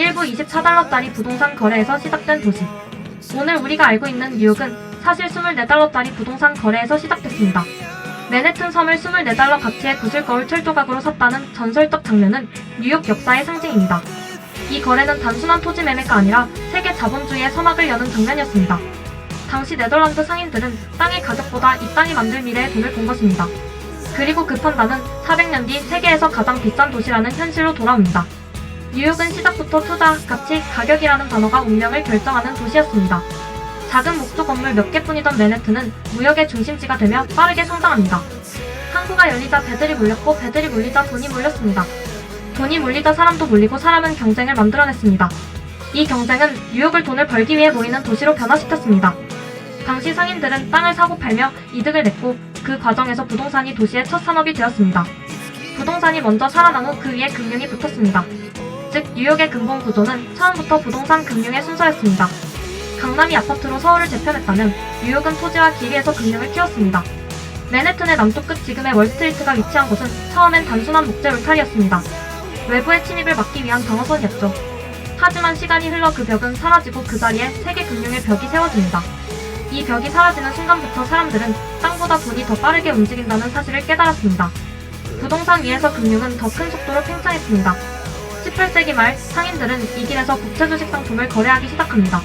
일부 24달러짜리 부동산 거래에서 시작된 도시. 오늘 우리가 알고 있는 뉴욕은 사실 24달러짜리 부동산 거래에서 시작됐습니다. 맨해튼 섬을 24달러 가치의 구슬거울 철조각으로 샀다는 전설적 장면은 뉴욕 역사의 상징입니다. 이 거래는 단순한 토지 매매가 아니라 세계 자본주의의 서막을 여는 장면이었습니다. 당시 네덜란드 상인들은 땅의 가격보다 이 땅이 만들 미래에 돈을 본 것입니다. 그리고 그 판단은 400년 뒤 세계에서 가장 비싼 도시라는 현실로 돌아옵니다. 뉴욕은 시작부터 투자, 가치, 가격이라는 단어가 운명을 결정하는 도시였습니다. 작은 목조 건물 몇 개뿐이던 맨해튼은 무역의 중심지가 되며 빠르게 성장합니다. 항구가 열리자 배들이 몰렸고 배들이 몰리자 돈이 몰렸습니다. 돈이 몰리자 사람도 몰리고 사람은 경쟁을 만들어냈습니다. 이 경쟁은 뉴욕을 돈을 벌기 위해 모이는 도시로 변화시켰습니다. 당시 상인들은 땅을 사고 팔며 이득을 냈고 그 과정에서 부동산이 도시의 첫 산업이 되었습니다. 부동산이 먼저 살아난 후 그 위에 금융이 붙었습니다. 즉 뉴욕의 근본 구조는 처음부터 부동산 금융의 순서였습니다. 강남이 아파트로 서울을 재편했다면 뉴욕은 토지와 길이에서 금융을 키웠습니다. 맨해튼의 남쪽 끝 지금의 월스트리트가 위치한 곳은 처음엔 단순한 목재 울타리였습니다. 외부의 침입을 막기 위한 방어선이었죠. 하지만 시간이 흘러 그 벽은 사라지고 그 자리에 세계 금융의 벽이 세워집니다. 이 벽이 사라지는 순간부터 사람들은 땅보다 돈이 더 빠르게 움직인다는 사실을 깨달았습니다. 부동산 위에서 금융은 더 큰 속도로 팽창했습니다. 18세기 말 상인들은 이 길에서 국채주식 상품을 거래하기 시작합니다.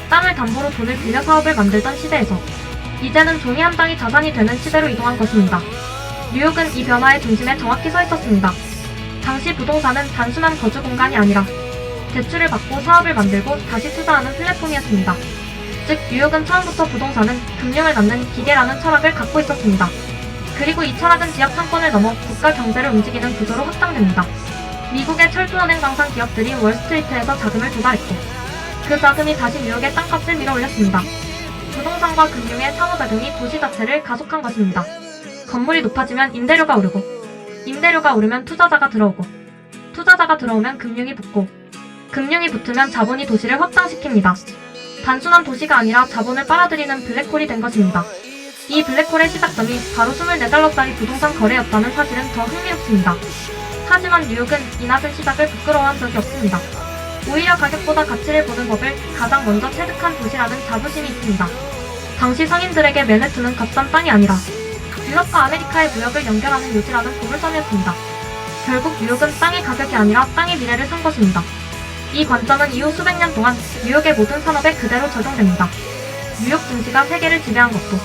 땅을 담보로 돈을 빌려 사업을 만들던 시대에서 이제는 종이 한 장이 자산이 되는 시대로 이동한 것입니다. 뉴욕은 이 변화의 중심에 정확히 서 있었습니다. 당시 부동산은 단순한 거주 공간이 아니라 대출을 받고 사업을 만들고 다시 투자하는 플랫폼이었습니다. 즉 뉴욕은 처음부터 부동산은 금융을 낳는 기계라는 철학을 갖고 있었습니다. 그리고 이 철학은 지역 상권을 넘어 국가 경제를 움직이는 구조로 확장됩니다. 미국의 철도은행 광산 기업들이 월스트리트에서 자금을 조달했고 그 자금이 다시 뉴욕의 땅값을 밀어올렸습니다. 부동산과 금융의 상호작용이 도시 자체를 가속한 것입니다. 건물이 높아지면 임대료가 오르고 임대료가 오르면 투자자가 들어오고 투자자가 들어오면 금융이 붙고 금융이 붙으면 자본이 도시를 확장시킵니다. 단순한 도시가 아니라 자본을 빨아들이는 블랙홀이 된 것입니다. 이 블랙홀의 시작점이 바로 24달러짜리 부동산 거래였다는 사실은 더 흥미롭습니다. 하지만 뉴욕은 이 낮은 시작을 부끄러워한 적이 없습니다. 오히려 가격보다 가치를 보는 법을 가장 먼저 체득한 도시라는 자부심이 있습니다. 당시 상인들에게 맨해튼은 값싼 땅이 아니라 유럽과 아메리카의 무역을 연결하는 요지라는 보물섬이었습니다. 결국 뉴욕은 땅의 가격이 아니라 땅의 미래를 산 것입니다. 이 관점은 이후 수백 년 동안 뉴욕의 모든 산업에 그대로 적용됩니다. 뉴욕 증시가 세계를 지배한 것도,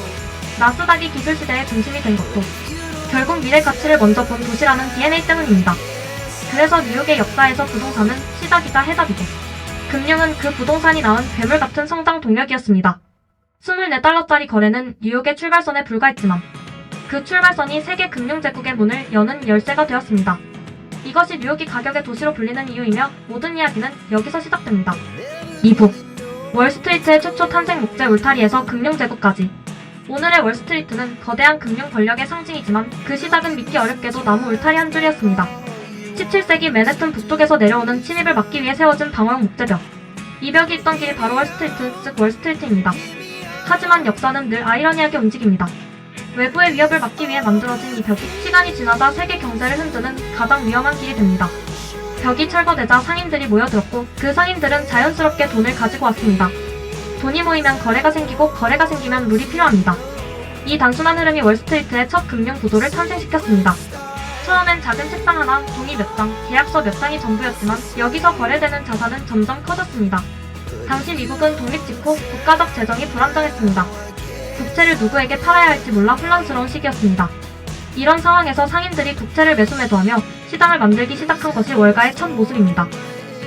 나스닥이 기술 시대의 중심이 된 것도 결국 미래 가치를 먼저 본 도시라는 DNA 때문입니다. 그래서 뉴욕의 역사에서 부동산은 시작이자 해답이고 금융은 그 부동산이 낳은 괴물 같은 성장 동력이었습니다. 24달러짜리 거래는 뉴욕의 출발선에 불과했지만 그 출발선이 세계 금융제국의 문을 여는 열쇠가 되었습니다. 이것이 뉴욕이 가격의 도시로 불리는 이유이며 모든 이야기는 여기서 시작됩니다. 2부 월스트리트의 최초 탄생 목재 울타리에서 금융제국까지. 오늘의 월스트리트는 거대한 금융 권력의 상징이지만 그 시작은 믿기 어렵게도 나무 울타리 한 줄이었습니다. 17세기 맨해튼 북쪽에서 내려오는 침입을 막기 위해 세워진 방어용 목재벽. 이 벽이 있던 길이 바로 월스트리트, 즉 월스트리트입니다. 하지만 역사는 늘 아이러니하게 움직입니다. 외부의 위협을 막기 위해 만들어진 이 벽이 시간이 지나다 세계 경제를 흔드는 가장 위험한 길이 됩니다. 벽이 철거되자 상인들이 모여들었고 그 상인들은 자연스럽게 돈을 가지고 왔습니다. 돈이 모이면 거래가 생기고 거래가 생기면 룰이 필요합니다. 이 단순한 흐름이 월스트리트의 첫 금융 구조를 탄생시켰습니다. 처음엔 작은 책상 하나, 종이 몇 장, 계약서 몇 장이 전부였지만 여기서 거래되는 자산은 점점 커졌습니다. 당시 미국은 독립 직후 국가적 재정이 불안정했습니다. 국채를 누구에게 팔아야 할지 몰라 혼란스러운 시기였습니다. 이런 상황에서 상인들이 국채를 매수매도하며 시장을 만들기 시작한 것이 월가의 첫 모습입니다.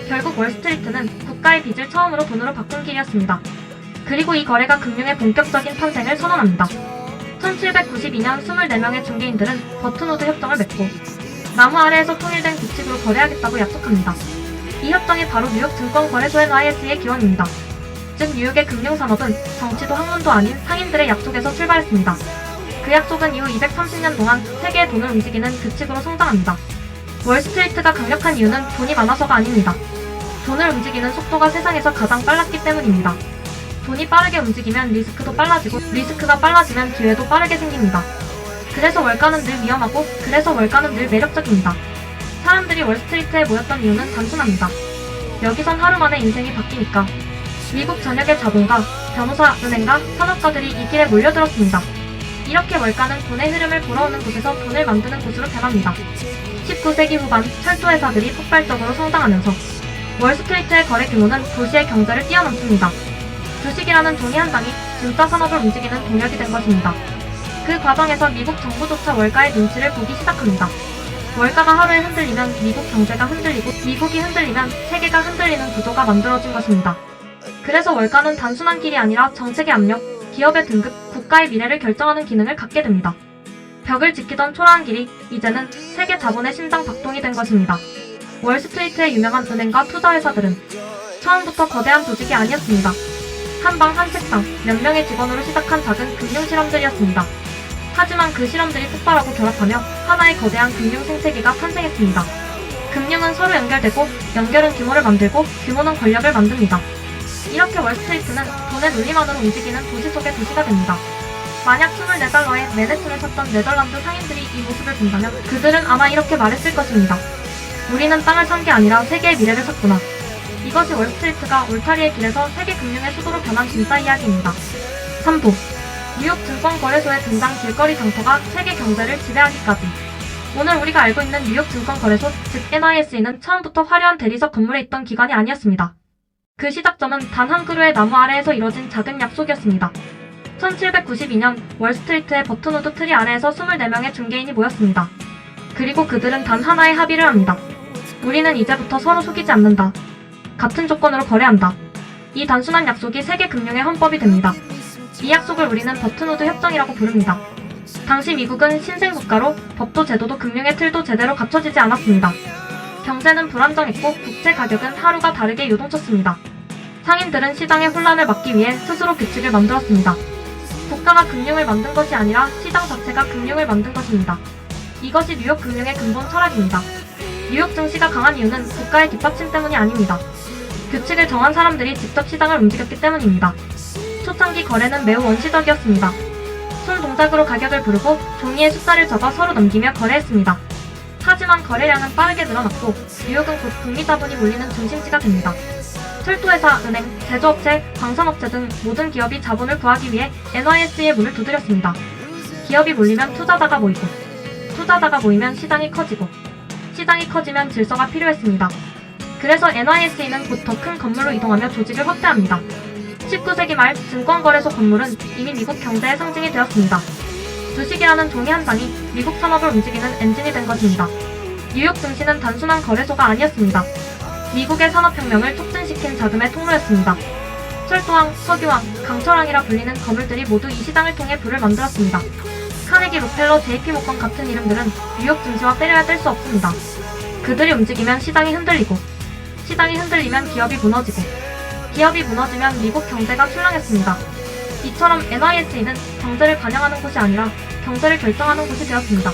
결국 월스트리트는 국가의 빚을 처음으로 돈으로 바꾼 길이었습니다. 그리고 이 거래가 금융의 본격적인 탄생을 선언합니다. 1792년 24명의 중개인들은 버튼우드 협정을 맺고 나무 아래에서 통일된 규칙으로 거래하겠다고 약속합니다. 이 협정이 바로 뉴욕 증권거래소 NYSE의 기원입니다. 즉 뉴욕의 금융산업은 정치도 학문도 아닌 상인들의 약속에서 출발했습니다. 그 약속은 이후 230년 동안 세계의 돈을 움직이는 규칙으로 성장합니다. 월스트리트가 강력한 이유는 돈이 많아서가 아닙니다. 돈을 움직이는 속도가 세상에서 가장 빨랐기 때문입니다. 돈이 빠르게 움직이면 리스크도 빨라지고 리스크가 빨라지면 기회도 빠르게 생깁니다. 그래서 월가는 늘 위험하고 그래서 월가는 늘 매력적입니다. 사람들이 월스트리트에 모였던 이유는 단순합니다. 여기선 하루 만에 인생이 바뀌니까. 미국 전역의 자본가, 변호사, 은행가, 산업가들이 이 길에 몰려들었습니다. 이렇게 월가는 돈의 흐름을 불어오는 곳에서 돈을 만드는 곳으로 변합니다. 19세기 후반 철도회사들이 폭발적으로 성장하면서 월스트리트의 거래 규모는 도시의 경제를 뛰어넘습니다. 주식이라는 종이 한 장이 진짜 산업을 움직이는 동력이 된 것입니다. 그 과정에서 미국 정부조차 월가의 눈치를 보기 시작합니다. 월가가 하루에 흔들리면 미국 경제가 흔들리고 미국이 흔들리면 세계가 흔들리는 구조가 만들어진 것입니다. 그래서 월가는 단순한 길이 아니라 정책의 압력, 기업의 등급, 국가의 미래를 결정하는 기능을 갖게 됩니다. 벽을 지키던 초라한 길이 이제는 세계 자본의 심장 박동이 된 것입니다. 월스트리트의 유명한 은행과 투자회사들은 처음부터 거대한 조직이 아니었습니다. 한 방 한 책상, 몇 명의 직원으로 시작한 작은 금융 실험들이었습니다. 하지만 그 실험들이 폭발하고 결합하며 하나의 거대한 금융 생태계가 탄생했습니다. 금융은 서로 연결되고 연결은 규모를 만들고 규모는 권력을 만듭니다. 이렇게 월스트리트는 돈의 논리만으로 움직이는 도시 속의 도시가 됩니다. 만약 24달러에 맨해튼을 샀던 네덜란드 상인들이 이 모습을 본다면 그들은 아마 이렇게 말했을 것입니다. 우리는 땅을 산 게 아니라 세계의 미래를 샀구나. 이것이 월스트리트가 울타리의 길에서 세계 금융의 수도로 변한 진짜 이야기입니다. 3부 뉴욕 증권거래소의 등장 길거리 장터가 세계 경제를 지배하기까지. 오늘 우리가 알고 있는 뉴욕 증권거래소, 즉 NYSE는 처음부터 화려한 대리석 건물에 있던 기관이 아니었습니다. 그 시작점은 단 한 그루의 나무 아래에서 이뤄진 작은 약속이었습니다. 1792년 월스트리트의 버튼우드 트리 아래에서 24명의 중개인이 모였습니다. 그리고 그들은 단 하나의 합의를 합니다. 우리는 이제부터 서로 속이지 않는다. 같은 조건으로 거래한다. 이 단순한 약속이 세계 금융의 헌법이 됩니다. 이 약속을 우리는 버튼우드 협정이라고 부릅니다. 당시 미국은 신생국가로 법도 제도도 금융의 틀도 제대로 갖춰지지 않았습니다. 경제는 불안정했고 국채 가격은 하루가 다르게 요동쳤습니다. 상인들은 시장의 혼란을 막기 위해 스스로 규칙을 만들었습니다. 국가가 금융을 만든 것이 아니라 시장 자체가 금융을 만든 것입니다. 이것이 뉴욕 금융의 근본 철학입니다. 뉴욕 증시가 강한 이유는 국가의 뒷받침 때문이 아닙니다. 규칙을 정한 사람들이 직접 시장을 움직였기 때문입니다. 초창기 거래는 매우 원시적이었습니다. 손 동작으로 가격을 부르고 종이에 숫자를 적어 서로 넘기며 거래했습니다. 하지만 거래량은 빠르게 늘어났고 뉴욕은 곧 북미 자본이 몰리는 중심지가 됩니다. 철도회사, 은행, 제조업체, 광산업체 등 모든 기업이 자본을 구하기 위해 NYSE의 문을 두드렸습니다. 기업이 몰리면 투자자가 모이고 투자자가 모이면 시장이 커지고 시장이 커지면 질서가 필요했습니다. 그래서 NYSE는 곧 더 큰 건물로 이동하며 조직을 확대합니다. 19세기 말 증권거래소 건물은 이미 미국 경제의 상징이 되었습니다. 주식이라는 종이 한 장이 미국 산업을 움직이는 엔진이 된 것입니다. 뉴욕 증시는 단순한 거래소가 아니었습니다. 미국의 산업혁명을 촉진시킨 자금의 통로였습니다. 철도왕, 석유왕, 강철왕이라 불리는 거물들이 모두 이 시장을 통해 부를 만들었습니다. 카네기 록펠러, JP모건 같은 이름들은 뉴욕 증시와 때려야 뗄 수 없습니다. 그들이 움직이면 시장이 흔들리고 시장이 흔들리면 기업이 무너지고 기업이 무너지면 미국 경제가 출렁였습니다. 이처럼 NYSE는 경제를 반영하는 곳이 아니라 경제를 결정하는 곳이 되었습니다.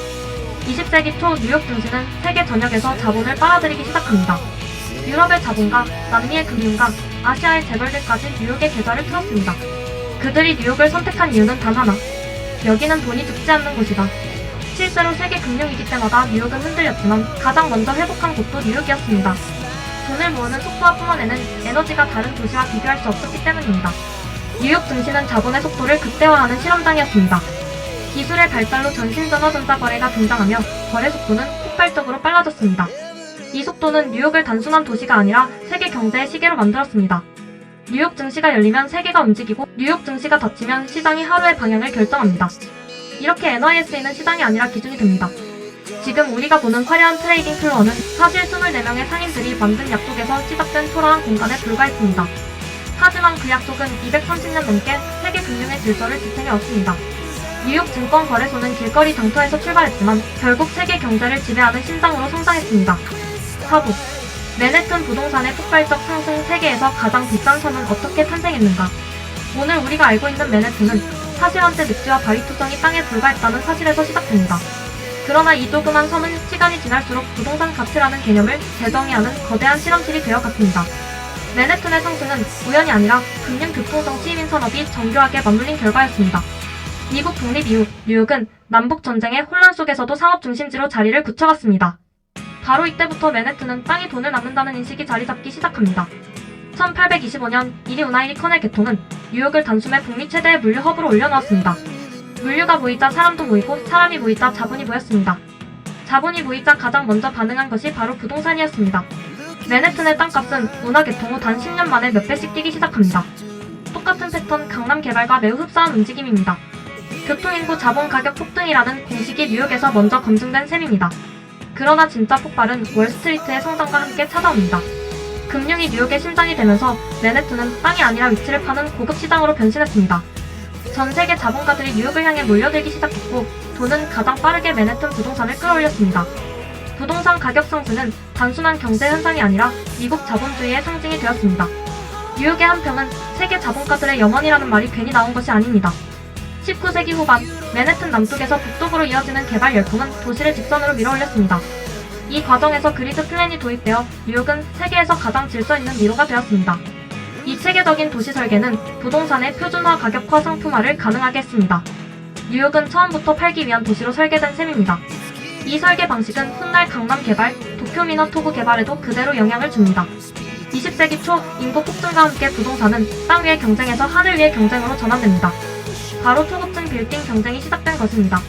20세기 초 뉴욕 증시는 세계 전역에서 자본을 빨아들이기 시작합니다. 유럽의 자본가, 남미의 금융가, 아시아의 재벌들까지 뉴욕의 계좌를 틀었습니다. 그들이 뉴욕을 선택한 이유는 단 하나. 여기는 돈이 죽지 않는 곳이다. 실제로 세계 금융위기 때마다 뉴욕은 흔들렸지만 가장 먼저 회복한 곳도 뉴욕이었습니다. 돈을 모으는 속도와 뿜어내는 에너지가 다른 도시와 비교할 수 없었기 때문입니다. 뉴욕 증시는 자본의 속도를 극대화하는 실험장이었습니다. 기술의 발달로 전신전화전자 거래가 등장하며 거래 속도는 폭발적으로 빨라졌습니다. 이 속도는 뉴욕을 단순한 도시가 아니라 세계 경제의 시계로 만들었습니다. 뉴욕 증시가 열리면 세계가 움직이고 뉴욕 증시가 닫히면 시장이 하루의 방향을 결정합니다. 이렇게 NYSE는 시장이 아니라 기준이 됩니다. 지금 우리가 보는 화려한 트레이딩 플로어는 사실 24명의 상인들이 만든 약속에서 시작된 초라한 공간에 불과했습니다. 하지만 그 약속은 230년 넘게 세계 금융의 질서를 지탱해 왔습니다. 뉴욕 증권거래소는 길거리 장터에서 출발했지만 결국 세계 경제를 지배하는 심장으로 성장했습니다. 4부 맨해튼 부동산의 폭발적 상승. 세계에서 가장 비싼 섬은 어떻게 탄생했는가? 오늘 우리가 알고 있는 맨해튼은 사실 한때 늪지와 바위 투성이 땅에 불과했다는 사실에서 시작됩니다. 그러나 이 조그만 섬은 시간이 지날수록 부동산 가치라는 개념을 재정의하는 거대한 실험실이 되어갔습니다. 맨해튼의 상승은 우연이 아니라 금융교통정치 이민 산업이 정교하게 맞물린 결과였습니다. 미국 독립 이후 뉴욕은 남북전쟁의 혼란 속에서도 산업 중심지로 자리를 굳혀갔습니다. 바로 이때부터 맨해튼은 땅이 돈을 낳는다는 인식이 자리 잡기 시작합니다. 1825년 이리 커넬 계통은 뉴욕을 단숨에 북미 최대의 물류 허브로 올려놓았습니다. 물류가 모이자 사람도 모이고 사람이 모이자 자본이 모였습니다. 자본이 모이자 가장 먼저 반응한 것이 바로 부동산이었습니다. 맨해튼의 땅값은 운하 개통 후 단 10년 만에 몇 배씩 뛰기 시작합니다. 똑같은 패턴 강남 개발과 매우 흡사한 움직임입니다. 교통인구 자본 가격 폭등이라는 공식이 뉴욕에서 먼저 검증된 셈입니다. 그러나 진짜 폭발은 월스트리트의 성장과 함께 찾아옵니다. 금융이 뉴욕의 심장이 되면서 맨해튼은 땅이 아니라 위치를 파는 고급 시장으로 변신했습니다. 전 세계 자본가들이 뉴욕을 향해 몰려들기 시작했고 돈은 가장 빠르게 맨해튼 부동산을 끌어올렸습니다. 부동산 가격 상승은 단순한 경제 현상이 아니라 미국 자본주의의 상징이 되었습니다. 뉴욕의 한평은 세계 자본가들의 염원이라는 말이 괜히 나온 것이 아닙니다. 19세기 후반 맨해튼 남쪽에서 북쪽으로 이어지는 개발 열풍은 도시를 직선으로 밀어올렸습니다. 이 과정에서 그리드 플랜이 도입되어 뉴욕은 세계에서 가장 질서 있는 미로가 되었습니다. 이 체계적인 도시 설계는 부동산의 표준화 가격화 상품화를 가능하게 했습니다. 뉴욕은 처음부터 팔기 위한 도시로 설계된 셈입니다. 이 설계 방식은 훗날 강남 개발, 도쿄미너 토구 개발에도 그대로 영향을 줍니다. 20세기 초 인구 폭증과 함께 부동산은 땅 위의 경쟁에서 하늘 위의 경쟁으로 전환됩니다. 바로 초급층 빌딩 경쟁이 시작된 것입니다.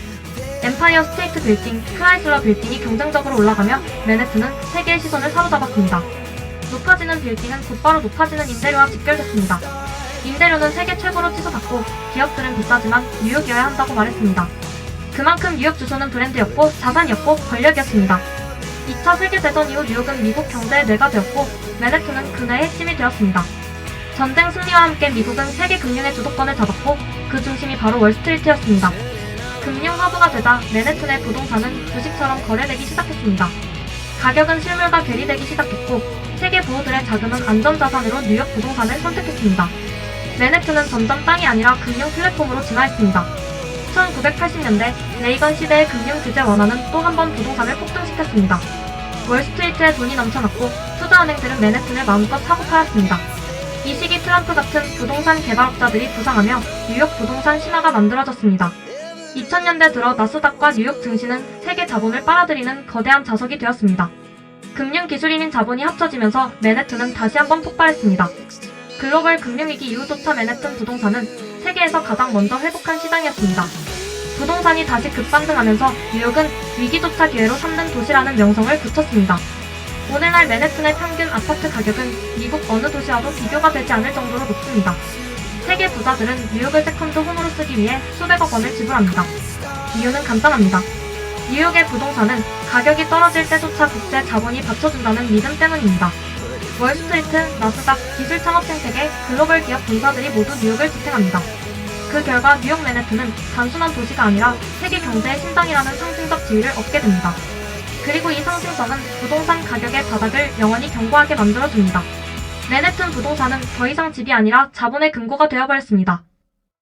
엠파이어 스테이트 빌딩, 크라이슬러 빌딩이 경쟁적으로 올라가며 맨해튼은 세계의 시선을 사로잡았습니다. 높아지는 빌딩은 곧바로 높아지는 임대료와 직결됐습니다. 임대료는 세계 최고로 치솟았고 기업들은 비싸지만 뉴욕이어야 한다고 말했습니다. 그만큼 뉴욕 주소는 브랜드였고 자산이었고 권력이었습니다. 2차 세계대전 이후 뉴욕은 미국 경제의 뇌가 되었고 맨해튼은 그네의 핵심이 되었습니다. 전쟁 승리와 함께 미국은 세계 금융의 주도권을 잡았고 그 중심이 바로 월스트리트였습니다. 금융 허브가 되자 맨해튼의 부동산은 주식처럼 거래되기 시작했습니다. 가격은 실물과 괴리되기 시작했고 세계 부호들의 자금은 안전자산으로 뉴욕 부동산을 선택했습니다. 맨해튼은 점점 땅이 아니라 금융 플랫폼으로 진화했습니다. 1980년대 레이건 시대의 금융 규제 완화는 또 한 번 부동산을 폭등시켰습니다. 월스트리트에 돈이 넘쳐났고 투자은행들은 맨해튼을 마음껏 사고 팔았습니다. 이 시기 트럼프 같은 부동산 개발업자들이 부상하며 뉴욕 부동산 신화가 만들어졌습니다. 2000년대 들어 나스닥과 뉴욕 증시는 세계 자본을 빨아들이는 거대한 자석이 되었습니다. 금융기술인인 자본이 합쳐지면서 맨해튼은 다시 한번 폭발했습니다. 글로벌 금융위기 이후조차 맨해튼 부동산은 세계에서 가장 먼저 회복한 시장이었습니다. 부동산이 다시 급반등하면서 뉴욕은 위기조차 기회로 3등 도시라는 명성을 붙였습니다. 오늘날 맨해튼의 평균 아파트 가격은 미국 어느 도시와도 비교가 되지 않을 정도로 높습니다. 세계 부자들은 뉴욕을 세컨드 홈으로 쓰기 위해 수백억 원을 지불합니다. 이유는 간단합니다. 뉴욕의 부동산은 가격이 떨어질 때조차 국제 자본이 받쳐준다는 믿음 때문입니다. 월스트리트, 나스닥, 기술 창업 생태계, 글로벌 기업 본사들이 모두 뉴욕을 지탱합니다. 그 결과 뉴욕 맨해튼은 단순한 도시가 아니라 세계 경제의 심장이라는 상징적 지위를 얻게 됩니다. 그리고 이 상징성은 부동산 가격의 바닥을 영원히 견고하게 만들어줍니다. 맨해튼 부동산은 더 이상 집이 아니라 자본의 금고가 되어버렸습니다.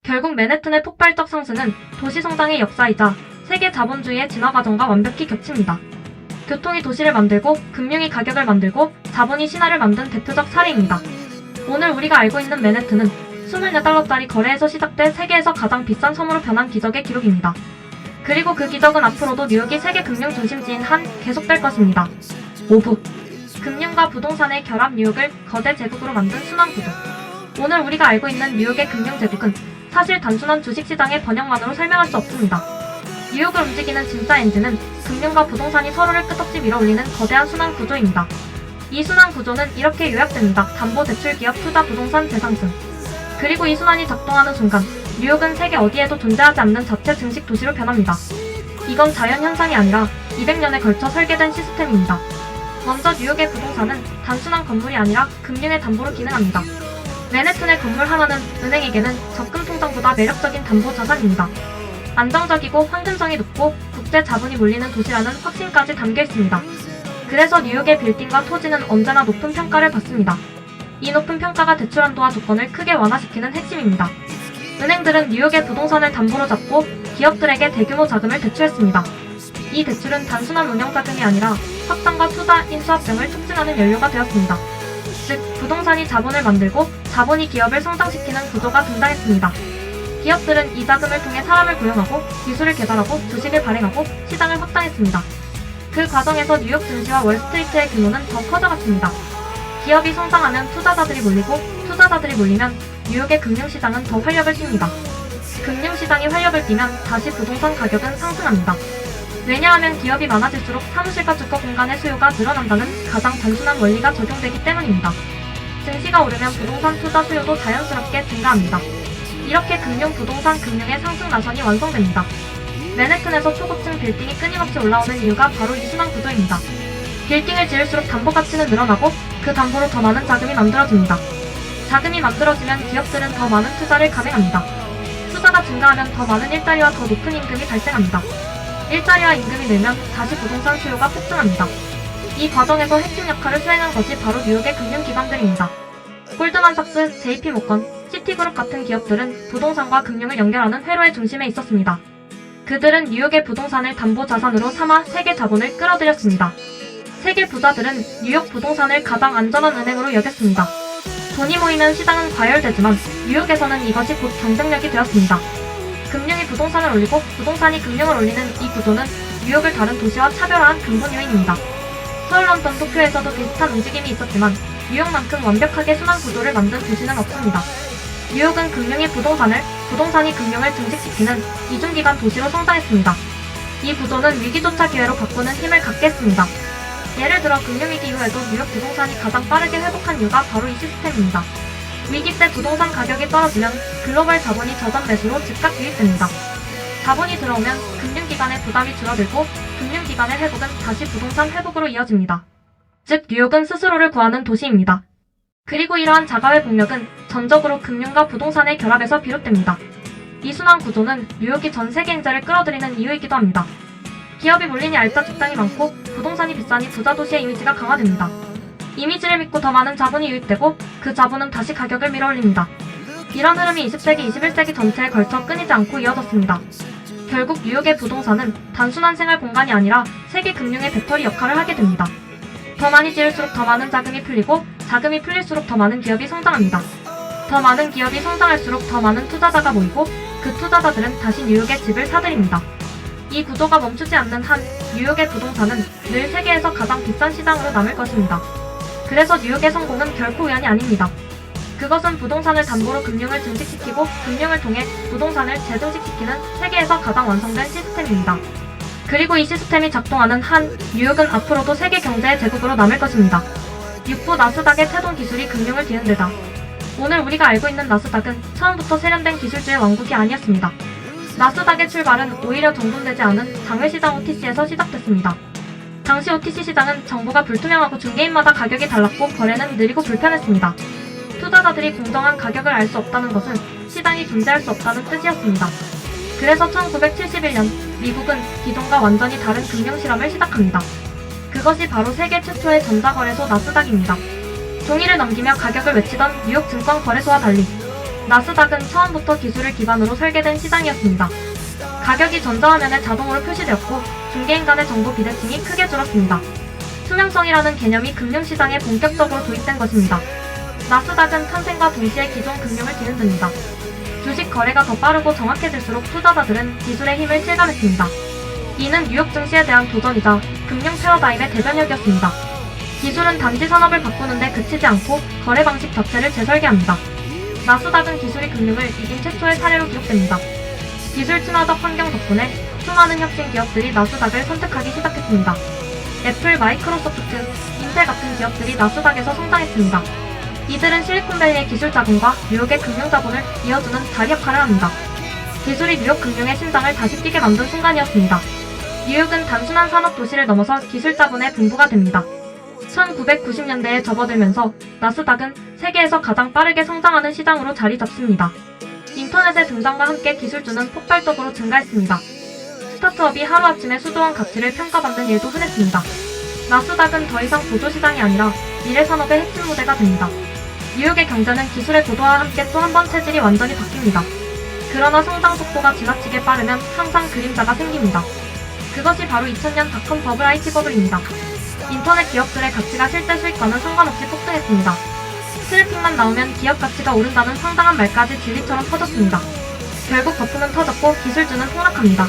결국 맨해튼의 폭발적 상승은 도시 성장의 역사이자 세계 자본주의의 진화 과정과 완벽히 겹칩니다. 교통이 도시를 만들고 금융이 가격을 만들고 자본이 신화를 만든 대표적 사례입니다. 오늘 우리가 알고 있는 맨해튼은 24달러짜리 거래에서 시작돼 세계에서 가장 비싼 섬으로 변한 기적의 기록입니다. 그리고 그 기적은 앞으로도 뉴욕이 세계 금융 중심지인 한 계속될 것입니다. 5부 금융과 부동산의 결합 뉴욕을 거대 제국으로 만든 순환구조. 오늘 우리가 알고 있는 뉴욕의 금융 제국은 사실 단순한 주식시장의 번영만으로 설명할 수 없습니다. 뉴욕을 움직이는 진짜 엔진은 금융과 부동산이 서로를 끝없이 밀어올리는 거대한 순환구조입니다. 이 순환구조는 이렇게 요약됩니다. 담보, 대출, 기업, 투자, 부동산, 재상승. 그리고 이 순환이 작동하는 순간 뉴욕은 세계 어디에도 존재하지 않는 자체 증식 도시로 변합니다. 이건 자연현상이 아니라 200년에 걸쳐 설계된 시스템입니다. 먼저 뉴욕의 부동산은 단순한 건물이 아니라 금융의 담보로 기능합니다. 맨해튼의 건물 하나는 은행에게는 적금 통장보다 매력적인 담보 자산입니다. 안정적이고 황금성이 높고 국제 자본이 몰리는 도시라는 확신까지 담겨 있습니다. 그래서 뉴욕의 빌딩과 토지는 언제나 높은 평가를 받습니다. 이 높은 평가가 대출 한도와 조건을 크게 완화시키는 핵심입니다. 은행들은 뉴욕의 부동산을 담보로 잡고 기업들에게 대규모 자금을 대출했습니다. 이 대출은 단순한 운영자금이 아니라 확장과 투자, 인수합 등을 촉진하는 연료가 되었습니다. 즉, 부동산이 자본을 만들고 자본이 기업을 성장시키는 구조가 등장했습니다. 기업들은 이 자금을 통해 사람을 고용하고 기술을 개발하고 주식을 발행하고 시장을 확장했습니다. 그 과정에서 뉴욕 증시와 월스트리트의 규모는 더 커져갔습니다. 기업이 성장하면 투자자들이 몰리고 투자자들이 몰리면 뉴욕의 금융시장은 더 활력을 띱니다. 금융시장이 활력을 띠면 다시 부동산 가격은 상승합니다. 왜냐하면 기업이 많아질수록 사무실과 주거 공간의 수요가 늘어난다는 가장 단순한 원리가 적용되기 때문입니다. 증시가 오르면 부동산 투자 수요도 자연스럽게 증가합니다. 이렇게 부동산 금융의 상승 나선이 완성됩니다. 맨해튼에서 초고층 빌딩이 끊임없이 올라오는 이유가 바로 이 순환 구조입니다. 빌딩을 지을수록 담보 가치는 늘어나고 그 담보로 더 많은 자금이 만들어집니다. 자금이 만들어지면 기업들은 더 많은 투자를 감행합니다. 투자가 증가하면 더 많은 일자리와 더 높은 임금이 발생합니다. 일자리와 임금이 늘면 다시 부동산 수요가 폭증합니다. 이 과정에서 핵심 역할을 수행한 것이 바로 뉴욕의 금융기관들입니다. 골드만삭스, JP모건, 시티그룹 같은 기업들은 부동산과 금융을 연결하는 회로의 중심에 있었습니다. 그들은 뉴욕의 부동산을 담보 자산으로 삼아 세계 자본을 끌어들였습니다. 세계 부자들은 뉴욕 부동산을 가장 안전한 은행으로 여겼습니다. 돈이 모이면 시장은 과열되지만 뉴욕에서는 이것이 곧 경쟁력이 되었습니다. 금융이 부동산을 올리고 부동산이 금융을 올리는 이 구조는 뉴욕을 다른 도시와 차별화한 근본 요인입니다. 서울, 런던, 도쿄에서도 비슷한 움직임이 있었지만 뉴욕만큼 완벽하게 순환 구조를 만든 도시는 없습니다. 뉴욕은 금융이 부동산을, 부동산이 금융을 증식시키는 이중기관 도시로 성장했습니다. 이 구조는 위기조차 기회로 바꾸는 힘을 갖게 했습니다. 예를 들어 금융위기 이후에도 뉴욕 부동산이 가장 빠르게 회복한 이유가 바로 이 시스템입니다. 위기 때 부동산 가격이 떨어지면 글로벌 자본이 저점 매수로 즉각 유입됩니다. 자본이 들어오면 금융기관의 부담이 줄어들고 금융기관의 회복은 다시 부동산 회복으로 이어집니다. 즉 뉴욕은 스스로를 구하는 도시입니다. 그리고 이러한 자가회 복력은 전적으로 금융과 부동산의 결합에서 비롯됩니다. 이 순환 구조는 뉴욕이 전 세계 경제를 끌어들이는 이유이기도 합니다. 기업이 몰리니 알짜 직장이 많고 부동산이 비싸니 부자 도시의 이미지가 강화됩니다. 이미지를 믿고 더 많은 자본이 유입되고 그 자본은 다시 가격을 밀어올립니다. 이런 흐름이 20세기, 21세기 전체에 걸쳐 끊이지 않고 이어졌습니다. 결국 뉴욕의 부동산은 단순한 생활 공간이 아니라 세계 금융의 배터리 역할을 하게 됩니다. 더 많이 지을수록 더 많은 자금이 풀리고 자금이 풀릴수록 더 많은 기업이 성장합니다. 더 많은 기업이 성장할수록 더 많은 투자자가 모이고 그 투자자들은 다시 뉴욕의 집을 사들입니다. 이 구조가 멈추지 않는 한 뉴욕의 부동산은 늘 세계에서 가장 비싼 시장으로 남을 것입니다. 그래서 뉴욕의 성공은 결코 우연이 아닙니다. 그것은 부동산을 담보로 금융을 증식시키고 금융을 통해 부동산을 재증식시키는 세계에서 가장 완성된 시스템입니다. 그리고 이 시스템이 작동하는 한 뉴욕은 앞으로도 세계 경제의 제국으로 남을 것입니다. 육부 나스닥의 태동 기술이 금융을 뒤흔들다. 오늘 우리가 알고 있는 나스닥은 처음부터 세련된 기술주의 왕국이 아니었습니다. 나스닥의 출발은 오히려 정돈되지 않은 장외시장 OTC에서 시작됐습니다. 당시 OTC 시장은 정보가 불투명하고 중개인마다 가격이 달랐고 거래는 느리고 불편했습니다. 투자자들이 공정한 가격을 알 수 없다는 것은 시장이 존재할 수 없다는 뜻이었습니다. 그래서 1971년 미국은 기존과 완전히 다른 금융 실험을 시작합니다. 그것이 바로 세계 최초의 전자거래소 나스닥입니다. 종이를 넘기며 가격을 외치던 뉴욕 증권거래소와 달리 나스닥은 처음부터 기술을 기반으로 설계된 시장이었습니다. 가격이 전자화면에 자동으로 표시되었고 중개인 간의 정보 비대칭이 크게 줄었습니다. 투명성이라는 개념이 금융시장에 본격적으로 도입된 것입니다. 나스닥은 탄생과 동시에 기존 금융을 뒤흔듭니다. 주식 거래가 더 빠르고 정확해질수록 투자자들은 기술의 힘을 실감했습니다. 이는 뉴욕 증시에 대한 도전이자 금융 패러다임의 대변혁이었습니다. 기술은 단지 산업을 바꾸는데 그치지 않고 거래 방식 자체를 재설계합니다. 나스닥은 기술이 금융을 이긴 최초의 사례로 기록됩니다. 기술 친화적 환경 덕분에 수많은 혁신 기업들이 나스닥을 선택하기 시작했습니다. 애플, 마이크로소프트, 인텔 같은 기업들이 나스닥에서 성장했습니다. 이들은 실리콘밸리의 기술 자본과 뉴욕의 금융 자본을 이어주는 다리 역할을 합니다. 기술이 뉴욕 금융의 심장을 다시 뛰게 만든 순간이었습니다. 뉴욕은 단순한 산업 도시를 넘어서 기술 자본의 분부가 됩니다. 1990년대에 접어들면서 나스닥은 세계에서 가장 빠르게 성장하는 시장으로 자리 잡습니다. 인터넷의 등장과 함께 기술주는 폭발적으로 증가했습니다. 스타트업이 하루아침에 수조원 가치를 평가받는 일도 흔했습니다. 나스닥은 더 이상 보조시장이 아니라 미래 산업의 핵심 무대가 됩니다. 뉴욕의 경제는 기술의 고도화와 함께 또 한 번 체질이 완전히 바뀝니다. 그러나 성장 속도가 지나치게 빠르면 항상 그림자가 생깁니다. 그것이 바로 2000년 닷컴 버블 IT 버블입니다. 인터넷 기업들의 가치가 실제 수익과는 상관없이 폭등했습니다. 트래픽만 나오면 기업 가치가 오른다는 황당한 말까지 진리처럼 퍼졌습니다. 결국 거품은 터졌고 기술주는 폭락합니다.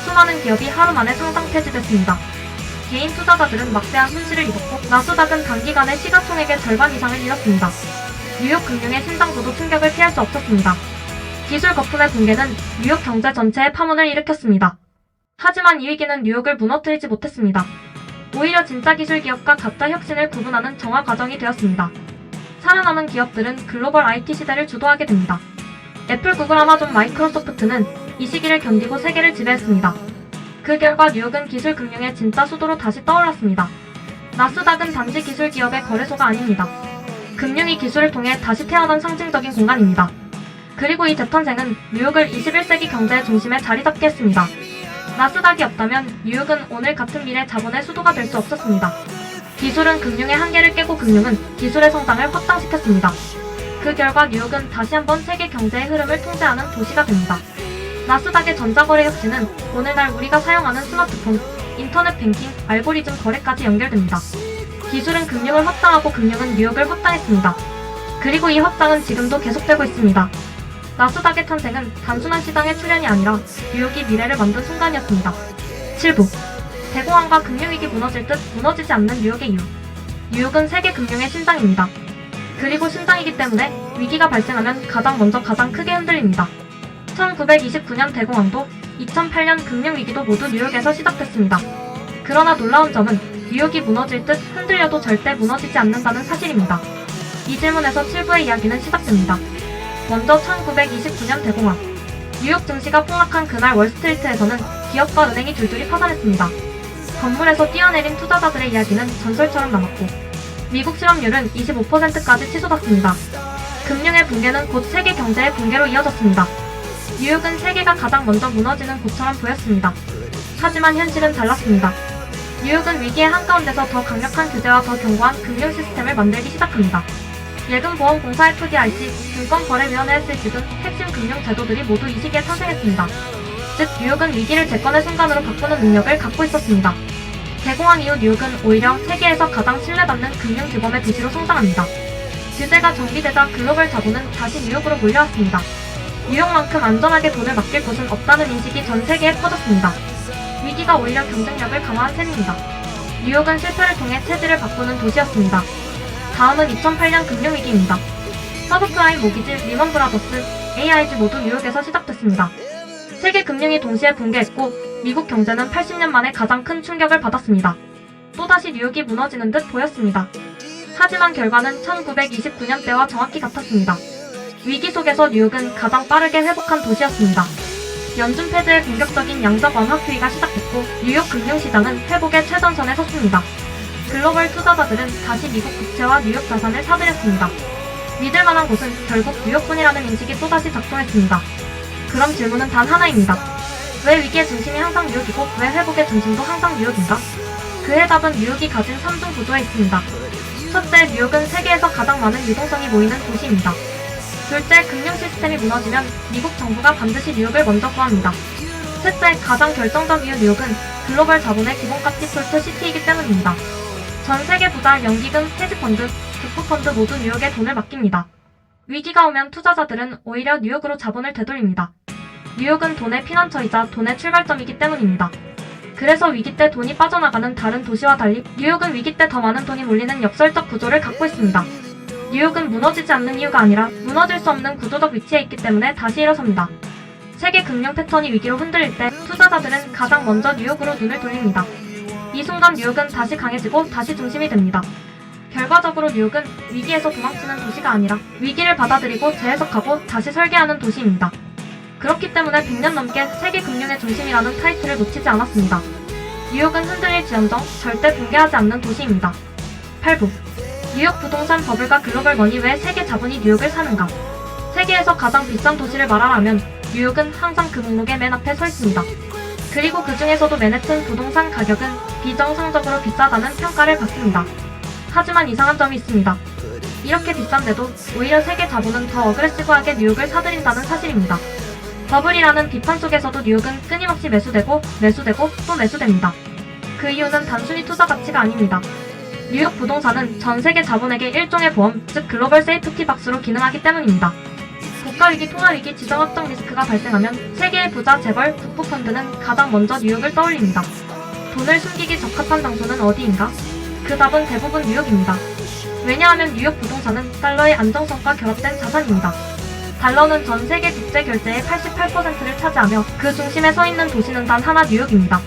수많은 기업이 하루 만에 상장 폐지됐습니다. 개인 투자자들은 막대한 손실을 입었고 나스닥은 단기간에 시가총액의 절반 이상을 잃었습니다. 뉴욕 금융의 신장도도 충격을 피할 수 없었습니다. 기술 거품의 붕괴는 뉴욕 경제 전체에 파문을 일으켰습니다. 하지만 이 위기는 뉴욕을 무너뜨리지 못했습니다. 오히려 진짜 기술 기업과 가짜 혁신을 구분하는 정화 과정이 되었습니다. 살아남은 기업들은 글로벌 IT 시대를 주도하게 됩니다. 애플, 구글, 아마존, 마이크로소프트는 이 시기를 견디고 세계를 지배했습니다. 그 결과 뉴욕은 기술 금융의 진짜 수도로 다시 떠올랐습니다. 나스닥은 단지 기술 기업의 거래소가 아닙니다. 금융이 기술을 통해 다시 태어난 상징적인 공간입니다. 그리고 이 재탄생은 뉴욕을 21세기 경제의 중심에 자리 잡게 했습니다. 나스닥이 없다면 뉴욕은 오늘 같은 미래 자본의 수도가 될 수 없었습니다. 기술은 금융의 한계를 깨고 금융은 기술의 성장을 확장시켰습니다. 그 결과 뉴욕은 다시 한번 세계 경제의 흐름을 통제하는 도시가 됩니다. 나스닥의 전자거래 혁신은 오늘날 우리가 사용하는 스마트폰, 인터넷 뱅킹, 알고리즘 거래까지 연결됩니다. 기술은 금융을 확장하고 금융은 뉴욕을 확장했습니다. 그리고 이 확장은 지금도 계속되고 있습니다. 나스닥의 탄생은 단순한 시장의 출현이 아니라 뉴욕이 미래를 만든 순간이었습니다. 7부 대공황과 금융위기 무너질 듯 무너지지 않는 뉴욕의 이유. 뉴욕은 세계 금융의 심장입니다. 그리고 심장이기 때문에 위기가 발생하면 가장 먼저 가장 크게 흔들립니다. 1929년 대공황도 2008년 금융위기도 모두 뉴욕에서 시작됐습니다. 그러나 놀라운 점은 뉴욕이 무너질 듯 흔들려도 절대 무너지지 않는다는 사실입니다. 이 질문에서 7부의 이야기는 시작됩니다. 먼저 1929년 대공황. 뉴욕 증시가 폭락한 그날 월스트리트에서는 기업과 은행이 줄줄이 파산했습니다. 건물에서 뛰어내린 투자자들의 이야기는 전설처럼 남았고 미국 실업률은 25%까지 치솟았습니다. 금융의 붕괴는 곧 세계 경제의 붕괴로 이어졌습니다. 뉴욕은 세계가 가장 먼저 무너지는 곳처럼 보였습니다. 하지만 현실은 달랐습니다. 뉴욕은 위기의 한가운데서 더 강력한 규제와 더 견고한 금융 시스템을 만들기 시작합니다. 예금보험공사 FDIC, 증권거래위원회 SEC 등 핵심 금융 제도들이 모두 이 시기에 탄생했습니다. 즉, 뉴욕은 위기를 재건의 순간으로 바꾸는 능력을 갖고 있었습니다. 대공황 이후 뉴욕은 오히려 세계에서 가장 신뢰받는 금융규범의 도시로 성장합니다. 규제가 정비되자 글로벌 자본은 다시 뉴욕으로 몰려왔습니다. 뉴욕만큼 안전하게 돈을 맡길 곳은 없다는 인식이 전 세계에 퍼졌습니다. 위기가 오히려 경쟁력을 강화한 셈입니다. 뉴욕은 실패를 통해 체질을 바꾸는 도시였습니다. 다음은 2008년 금융위기입니다. 서브프라임 모기지, 리먼 브라더스, AIG 모두 뉴욕에서 시작됐습니다. 세계 금융이 동시에 붕괴했고 미국 경제는 80년 만에 가장 큰 충격을 받았습니다. 또다시 뉴욕이 무너지는 듯 보였습니다. 하지만 결과는 1929년 때와 정확히 같았습니다. 위기 속에서 뉴욕은 가장 빠르게 회복한 도시였습니다. 연준 패드의 공격적인 양적 완화 QE가 시작됐고 뉴욕 금융시장은 회복의 최전선에 섰습니다. 글로벌 투자자들은 다시 미국 국채와 뉴욕 자산을 사들였습니다. 믿을만한 곳은 결국 뉴욕뿐이라는 인식이 또다시 작동했습니다. 그럼 질문은 단 하나입니다. 왜 위기의 중심이 항상 뉴욕이고 왜 회복의 중심도 항상 뉴욕인가? 그 해답은 뉴욕이 가진 3중 구조에 있습니다. 첫째, 뉴욕은 세계에서 가장 많은 유동성이 모이는 도시입니다. 둘째, 금융 시스템이 무너지면 미국 정부가 반드시 뉴욕을 먼저 구합니다. 셋째, 가장 결정적 이유 뉴욕은 글로벌 자본의 기본값 디폴트 시티이기 때문입니다. 전 세계 부자, 연기금, 헤지펀드, 국부펀드 모두 뉴욕에 돈을 맡깁니다. 위기가 오면 투자자들은 오히려 뉴욕으로 자본을 되돌립니다. 뉴욕은 돈의 피난처이자 돈의 출발점이기 때문입니다. 그래서 위기 때 돈이 빠져나가는 다른 도시와 달리 뉴욕은 위기 때 더 많은 돈이 몰리는 역설적 구조를 갖고 있습니다. 뉴욕은 무너지지 않는 이유가 아니라 무너질 수 없는 구조적 위치에 있기 때문에 다시 일어섭니다. 세계 금융 패턴이 위기로 흔들릴 때 투자자들은 가장 먼저 뉴욕으로 눈을 돌립니다. 이 순간 뉴욕은 다시 강해지고 다시 중심이 됩니다. 결과적으로 뉴욕은 위기에서 도망치는 도시가 아니라 위기를 받아들이고 재해석하고 다시 설계하는 도시입니다. 그렇기 때문에 100년 넘게 세계 금융의 중심이라는 타이틀을 놓치지 않았습니다. 뉴욕은 흔들릴지언정 절대 붕괴하지 않는 도시입니다. 8부 뉴욕 부동산 버블과 글로벌 머니. 왜 세계 자본이 뉴욕을 사는가? 세계에서 가장 비싼 도시를 말하라면 뉴욕은 항상 그 목록의 맨 앞에 서 있습니다. 그리고 그 중에서도 맨해튼 부동산 가격은 비정상적으로 비싸다는 평가를 받습니다. 하지만 이상한 점이 있습니다. 이렇게 비싼데도 오히려 세계 자본은 더 어그레시브하게 뉴욕을 사들인다는 사실입니다. 버블이라는 비판 속에서도 뉴욕은 끊임없이 매수되고 또 매수됩니다. 그 이유는 단순히 투자 가치가 아닙니다. 뉴욕 부동산은 전 세계 자본에게 일종의 보험, 즉 글로벌 세이프티 박스로 기능하기 때문입니다. 국가위기, 통화위기, 지정학적 리스크가 발생하면 세계의 부자, 재벌, 국부펀드는 가장 먼저 뉴욕을 떠올립니다. 돈을 숨기기 적합한 장소는 어디인가? 그 답은 대부분 뉴욕입니다. 왜냐하면 뉴욕 부동산은 달러의 안정성과 결합된 자산입니다. 달러는 전 세계 국제 결제의 88%를 차지하며 그 중심에 서 있는 도시는 단 하나 뉴욕입니다.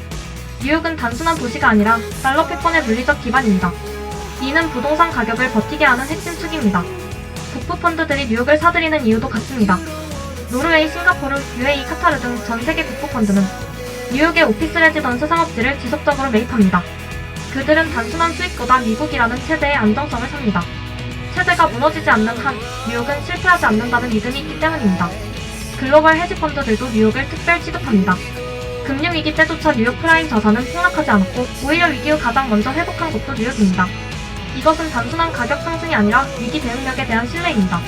뉴욕은 단순한 도시가 아니라 달러 패권의 물리적 기반입니다. 이는 부동산 가격을 버티게 하는 핵심 축입니다. 북부 펀드들이 뉴욕을 사들이는 이유도 같습니다. 노르웨이, 싱가포르, UAE, 카타르 등 전 세계 북부 펀드는 뉴욕의 오피스 레지던스 상업지를 지속적으로 매입합니다. 그들은 단순한 수익보다 미국이라는 체제의 안정성을 삽니다. 체제가 무너지지 않는 한 뉴욕은 실패하지 않는다는 믿음이 있기 때문입니다. 글로벌 헤지펀드들도 뉴욕을 특별 취급합니다. 금융위기 때조차 뉴욕 프라임 자산은 폭락하지 않았고 오히려 위기 후 가장 먼저 회복한 곳도 뉴욕입니다. 이것은 단순한 가격 상승이 아니라 위기 대응력에 대한 신뢰입니다.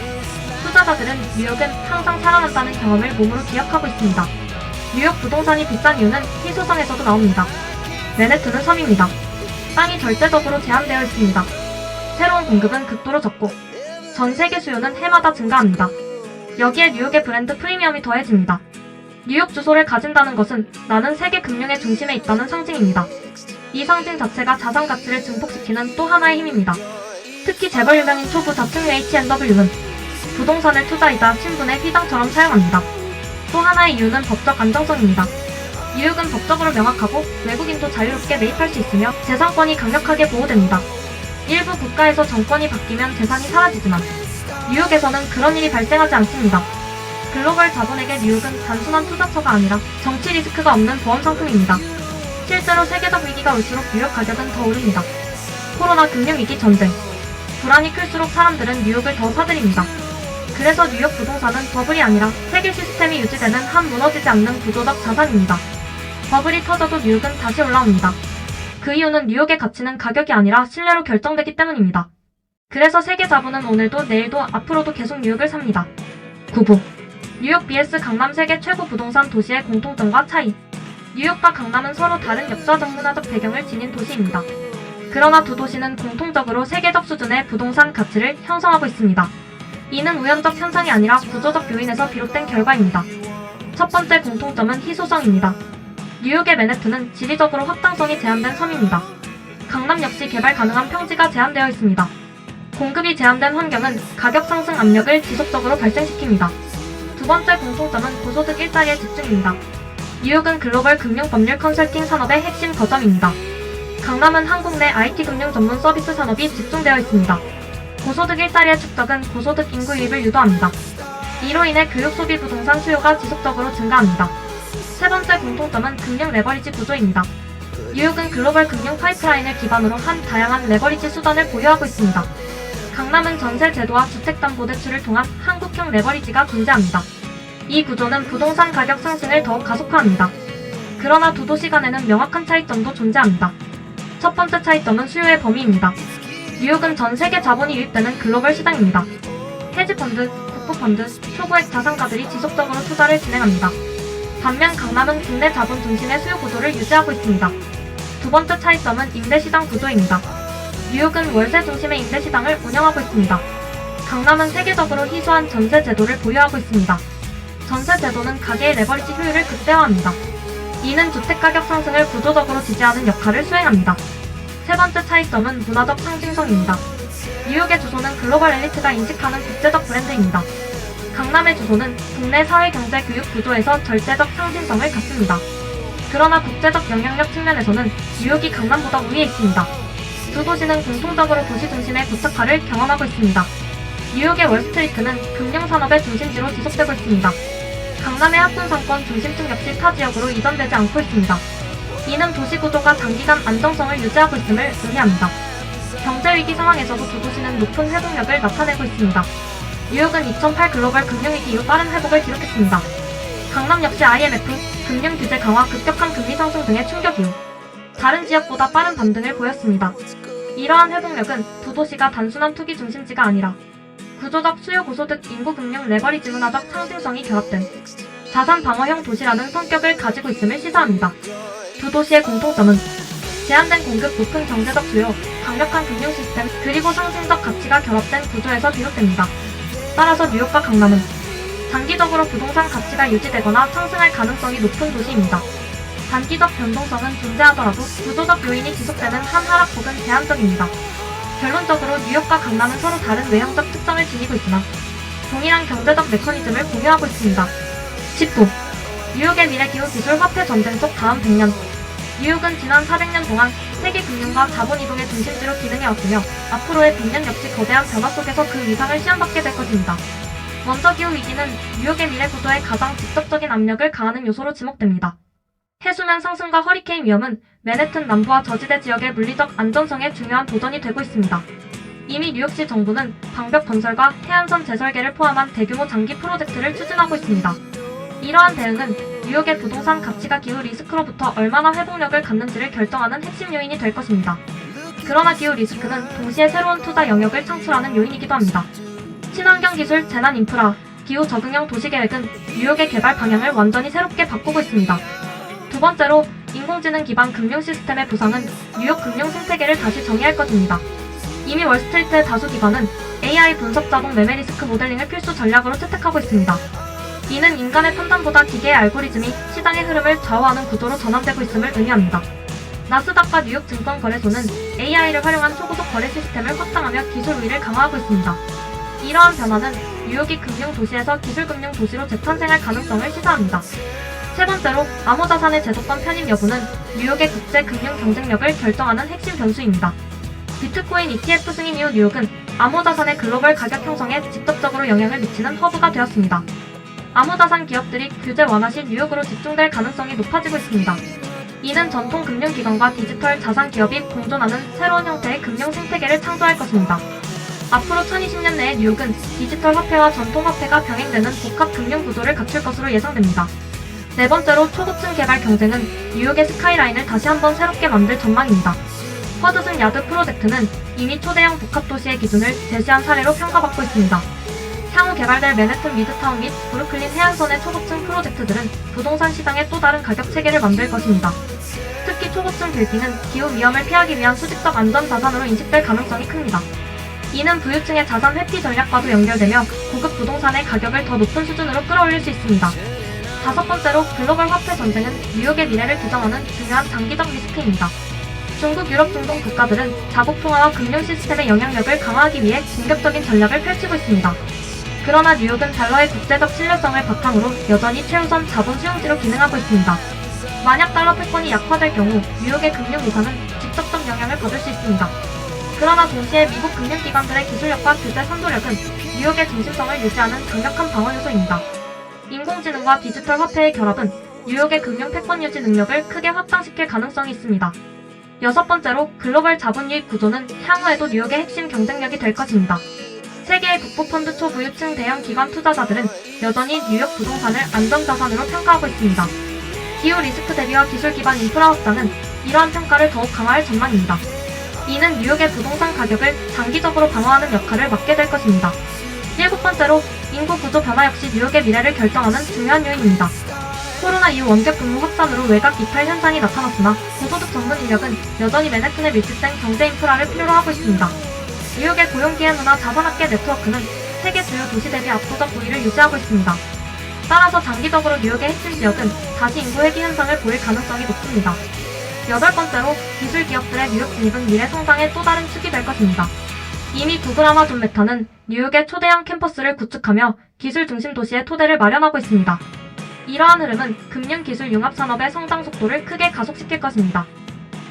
투자자들은 뉴욕은 항상 살아난다는 경험을 몸으로 기억하고 있습니다. 뉴욕 부동산이 비싼 이유는 희소성에서도 나옵니다. 맨해튼은 섬입니다. 땅이 절대적으로 제한되어 있습니다. 새로운 공급은 극도로 적고 전 세계 수요는 해마다 증가합니다. 여기에 뉴욕의 브랜드 프리미엄이 더해집니다. 뉴욕 주소를 가진다는 것은 나는 세계 금융의 중심에 있다는 상징입니다. 이 상징 자체가 자산 가치를 증폭시키는 또 하나의 힘입니다. 특히 재벌 유명인 초부 자충 H&W는 부동산을 투자이자 신분의 휘장처럼 사용합니다. 또 하나의 이유는 법적 안정성입니다. 뉴욕은 법적으로 명확하고 외국인도 자유롭게 매입할 수 있으며 재산권이 강력하게 보호됩니다. 일부 국가에서 정권이 바뀌면 재산이 사라지지만 뉴욕에서는 그런 일이 발생하지 않습니다. 글로벌 자본에게 뉴욕은 단순한 투자처가 아니라 정치 리스크가 없는 보험 상품입니다. 실제로 세계적 위기가 올수록 뉴욕 가격은 더 오릅니다. 코로나, 금융위기, 전쟁. 불안이 클수록 사람들은 뉴욕을 더 사들입니다. 그래서 뉴욕 부동산은 버블이 아니라 세계 시스템이 유지되는 한 무너지지 않는 구조적 자산입니다. 버블이 터져도 뉴욕은 다시 올라옵니다. 그 이유는 뉴욕의 가치는 가격이 아니라 신뢰로 결정되기 때문입니다. 그래서 세계 자본은 오늘도 내일도 앞으로도 계속 뉴욕을 삽니다. 9부 뉴욕 vs 강남 세계 최고 부동산 도시의 공통점과 차이. 뉴욕과 강남은 서로 다른 역사적 문화적 배경을 지닌 도시입니다. 그러나 두 도시는 공통적으로 세계적 수준의 부동산 가치를 형성하고 있습니다. 이는 우연적 현상이 아니라 구조적 요인에서 비롯된 결과입니다. 첫 번째 공통점은 희소성입니다. 뉴욕의 맨해튼은 지리적으로 확장성이 제한된 섬입니다. 강남 역시 개발 가능한 평지가 제한되어 있습니다. 공급이 제한된 환경은 가격 상승 압력을 지속적으로 발생시킵니다. 두 번째 공통점은 고소득 일자리의 집중입니다. 뉴욕은 글로벌 금융 법률 컨설팅 산업의 핵심 거점입니다. 강남은 한국 내 IT 금융 전문 서비스 산업이 집중되어 있습니다. 고소득 일자리의 축적은 고소득 인구 유입을 유도합니다. 이로 인해 교육 소비 부동산 수요가 지속적으로 증가합니다. 세 번째 공통점은 금융 레버리지 구조입니다. 뉴욕은 글로벌 금융 파이프라인을 기반으로 한 다양한 레버리지 수단을 보유하고 있습니다. 강남은 전세 제도와 주택담보대출을 통한 한국형 레버리지가 존재합니다. 이 구조는 부동산 가격 상승을 더욱 가속화합니다. 그러나 두 도시 간에는 명확한 차이점도 존재합니다. 첫 번째 차이점은 수요의 범위입니다. 뉴욕은 전 세계 자본이 유입되는 글로벌 시장입니다. 헤지펀드, 국부펀드, 초고액 자산가들이 지속적으로 투자를 진행합니다. 반면 강남은 국내 자본 중심의 수요 구조를 유지하고 있습니다. 두 번째 차이점은 임대시장 구조입니다. 뉴욕은 월세 중심의 임대시장을 운영하고 있습니다. 강남은 세계적으로 희소한 전세 제도를 보유하고 있습니다. 전세 제도는 가계의 레버리지 효율을 극대화합니다. 이는 주택가격 상승을 구조적으로 지지하는 역할을 수행합니다. 세 번째 차이점은 문화적 상징성입니다. 뉴욕의 주소는 글로벌 엘리트가 인식하는 국제적 브랜드입니다. 강남의 주소는 국내 사회 경제 교육 구조에서 절대적 상징성을 갖습니다. 그러나 국제적 영향력 측면에서는 뉴욕이 강남보다 우위에 있습니다. 두 도시는 공통적으로 도시 중심의 고착화를 경험하고 있습니다. 뉴욕의 월스트리트는 금융산업의 중심지로 지속되고 있습니다. 강남의 합분상권 중심층 역시 타 지역으로 이전되지 않고 있습니다. 이는 도시구조가 장기간 안정성을 유지하고 있음을 의미합니다. 경제위기 상황에서도 두 도시는 높은 회복력을 나타내고 있습니다. 뉴욕은 2008 글로벌 금융위기 이후 빠른 회복을 기록했습니다. 강남 역시 IMF, 금융규제 강화, 급격한 금리 상승 등의 충격 이후 다른 지역보다 빠른 반등을 보였습니다. 이러한 회복력은 두 도시가 단순한 투기 중심지가 아니라 구조적 수요 고소득 인구 금융 레버리지 문화적 상징성이 결합된 자산 방어형 도시라는 성격을 가지고 있음을 시사합니다. 두 도시의 공통점은 제한된 공급, 높은 경제적 수요, 강력한 금융 시스템, 그리고 상징적 가치가 결합된 구조에서 비롯됩니다. 따라서 뉴욕과 강남은 장기적으로 부동산 가치가 유지되거나 상승할 가능성이 높은 도시입니다. 단기적 변동성은 존재하더라도 구조적 요인이 지속되는 한 하락폭은 제한적입니다. 결론적으로 뉴욕과 강남은 서로 다른 외형적 특성을 지니고 있으나 동일한 경제적 메커니즘을 공유하고 있습니다. 10도 뉴욕의 미래 기후 기술 화폐 전쟁 속 다음 100년 뉴욕은 지난 400년 동안 세계 금융과 자본 이동의 중심지로 기능해왔으며 앞으로의 100년 역시 거대한 변화 속에서 그 위상을 시험받게 될 것입니다. 먼저 기후 위기는 뉴욕의 미래 구조에 가장 직접적인 압력을 가하는 요소로 지목됩니다. 해수면 상승과 허리케인 위험은 맨해튼 남부와 저지대 지역의 물리적 안전성에 중요한 도전이 되고 있습니다. 이미 뉴욕시 정부는 방벽 건설과 해안선 재설계를 포함한 대규모 장기 프로젝트를 추진하고 있습니다. 이러한 대응은 뉴욕의 부동산 가치가 기후 리스크로부터 얼마나 회복력을 갖는지를 결정하는 핵심 요인이 될 것입니다. 그러나 기후 리스크는 동시에 새로운 투자 영역을 창출하는 요인이기도 합니다. 친환경 기술, 재난 인프라, 기후 적응형 도시 계획은 뉴욕의 개발 방향을 완전히 새롭게 바꾸고 있습니다. 두 번째로 인공지능 기반 금융 시스템의 부상은 뉴욕 금융 생태계를 다시 정의할 것입니다. 이미 월스트리트의 다수 기관은 AI 분석 자동 매매 리스크 모델링을 필수 전략으로 채택하고 있습니다. 이는 인간의 판단보다 기계의 알고리즘이 시장의 흐름을 좌우하는 구조로 전환되고 있음을 의미합니다. 나스닥과 뉴욕 증권거래소는 AI를 활용한 초고속 거래 시스템을 확장하며 기술 우위를 강화하고 있습니다. 이러한 변화는 뉴욕이 금융 도시에서 기술 금융 도시로 재탄생할 가능성을 시사합니다. 세 번째로 암호자산의 제도권 편입 여부는 뉴욕의 국제 금융 경쟁력을 결정하는 핵심 변수입니다. 비트코인 ETF 승인 이후 뉴욕은 암호자산의 글로벌 가격 형성에 직접적으로 영향을 미치는 허브가 되었습니다. 암호자산 기업들이 규제 완화 시 뉴욕으로 집중될 가능성이 높아지고 있습니다. 이는 전통 금융기관과 디지털 자산 기업이 공존하는 새로운 형태의 금융 생태계를 창조할 것입니다. 앞으로 2020년 내에 뉴욕은 디지털 화폐와 전통 화폐가 병행되는 복합 금융 구조를 갖출 것으로 예상됩니다. 네 번째로 초고층 개발 경쟁은 뉴욕의 스카이라인을 다시 한번 새롭게 만들 전망입니다. 허드슨 야드 프로젝트는 이미 초대형 복합도시의 기준을 제시한 사례로 평가받고 있습니다. 향후 개발될 맨해튼 미드타운 및 브루클린 해안선의 초고층 프로젝트들은 부동산 시장의 또 다른 가격 체계를 만들 것입니다. 특히 초고층 빌딩은 기후 위험을 피하기 위한 수직적 안전 자산으로 인식될 가능성이 큽니다. 이는 부유층의 자산 회피 전략과도 연결되며 고급 부동산의 가격을 더 높은 수준으로 끌어올릴 수 있습니다. 다섯 번째로 글로벌 화폐 전쟁은 뉴욕의 미래를 규정하는 중요한 장기적 리스크입니다. 중국, 유럽, 중동 국가들은 자국 통화와 금융 시스템의 영향력을 강화하기 위해 공격적인 전략을 펼치고 있습니다. 그러나 뉴욕은 달러의 국제적 신뢰성을 바탕으로 여전히 최우선 자본 수용지로 기능하고 있습니다. 만약 달러 패권이 약화될 경우 뉴욕의 금융 위상은 직접적 영향을 받을 수 있습니다. 그러나 동시에 미국 금융기관들의 기술력과 규제 선도력은 뉴욕의 중심성을 유지하는 강력한 방어 요소입니다. 인공지능과 디지털 화폐의 결합은 뉴욕의 금융 패권 유지 능력을 크게 확장시킬 가능성이 있습니다. 여섯 번째로 글로벌 자본 유입 구조는 향후에도 뉴욕의 핵심 경쟁력이 될 것입니다. 세계의 국부펀드 초부유층 대형 기관 투자자들은 여전히 뉴욕 부동산을 안정자산으로 평가하고 있습니다. 기후 리스크 대비와 기술 기반 인프라 확장은 이러한 평가를 더욱 강화할 전망입니다. 이는 뉴욕의 부동산 가격을 장기적으로 방어하는 역할을 맡게 될 것입니다. 일곱 번째로 인구 구조 변화 역시 뉴욕의 미래를 결정하는 중요한 요인입니다. 코로나 이후 원격 근무 확산으로 외곽 이탈 현상이 나타났으나 고소득 전문 인력은 여전히 맨해튼의 밀집된 경제 인프라를 필요로 하고 있습니다. 뉴욕의 고용기회 문화 자산학계 네트워크는 세계 주요 도시 대비 압도적 우위를 유지하고 있습니다. 따라서 장기적으로 뉴욕의 핵심 지역은 다시 인구 회귀 현상을 보일 가능성이 높습니다. 여덟 번째로 기술 기업들의 뉴욕 진입은 미래 성장의 또 다른 축이 될 것입니다. 이미 구글 아마존 메타는 뉴욕의 초대형 캠퍼스를 구축하며 기술 중심 도시의 토대를 마련하고 있습니다. 이러한 흐름은 금융기술 융합산업의 성장 속도를 크게 가속시킬 것입니다.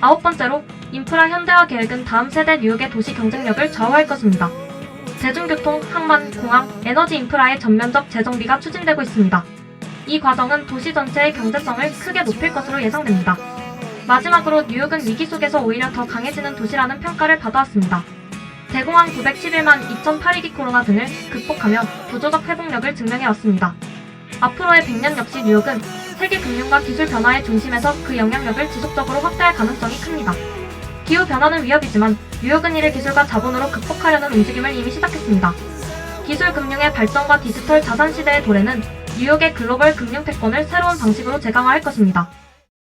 아홉 번째로 인프라 현대화 계획은 다음 세대 뉴욕의 도시 경쟁력을 좌우할 것입니다. 대중교통, 항만, 공항, 에너지 인프라의 전면적 재정비가 추진되고 있습니다. 이 과정은 도시 전체의 경제성을 크게 높일 것으로 예상됩니다. 마지막으로 뉴욕은 위기 속에서 오히려 더 강해지는 도시라는 평가를 받아왔습니다. 대공황 911만 2008위기 코로나 등을 극복하며 구조적 회복력을 증명해왔습니다. 앞으로의 100년 역시 뉴욕은 세계 금융과 기술 변화의 중심에서 그 영향력을 지속적으로 확대할 가능성이 큽니다. 기후 변화는 위협이지만 뉴욕은 이를 기술과 자본으로 극복하려는 움직임을 이미 시작했습니다. 기술 금융의 발전과 디지털 자산 시대의 도래는 뉴욕의 글로벌 금융 패권을 새로운 방식으로 재강화할 것입니다.